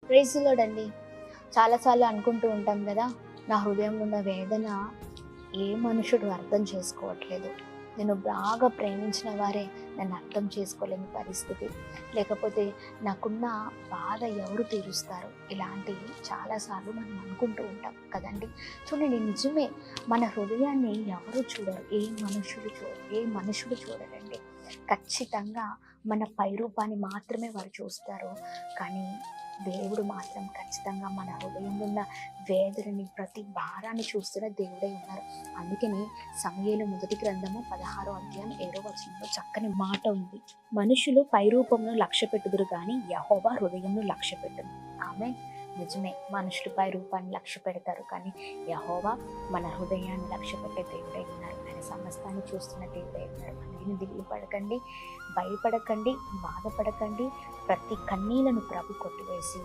Praise the lord అండి. చాలాసార్లు అనుకుంటూ ఉంటాం కదా, నా హృదయంలో ఉన్న వేదన ఏ మనుషుడు అర్థం చేసుకోవట్లేదు. నేను బాగా ప్రేమించిన వారే నన్ను అర్థం చేసుకోలేని పరిస్థితి. లేకపోతే నాకున్న బాధ ఎవరు తీరుస్తారు? ఇలాంటివి చాలాసార్లు మనం అనుకుంటూ ఉంటాం కదండి. చూడండి, నిజమే. మన హృదయాన్ని ఎవరు చూడరు. ఏ మనుషుడు చూడరండి. ఖచ్చితంగా మన పైరూపాన్ని మాత్రమే వారు చూస్తారు. కానీ దేవుడు మాత్రం ఖచ్చితంగా మన హృదయంలో ఉన్న వేదనని, ప్రతి భారాన్ని చూస్తున్న దేవుడై ఉన్నారు. అందుకని సమూయేలు మొదటి గ్రంథము 16వ అధ్యాయం 7వ వచనంలో చక్కని మాట ఉంది. మనుషులు పైరూపమును లక్ష్య పెట్టుదురు కానీ యెహోవా హృదయమును లక్ష్య పెట్టును. ఆమె నిజమే, మనుషులు పై రూపాన్ని లక్ష్య పెడతారు కానీ యెహోవా మన హృదయాన్ని లక్ష్య పెట్టే దేవుడై ఉన్నారు. ఆయన సమస్తాన్ని చూస్తున్న దేవుడై ఉన్నారు. అందుకని దిగులు పడకండి, భయపడకండి, బాధపడకండి. ప్రతి కన్నీళ్లను ప్రభు కొట్టివేసి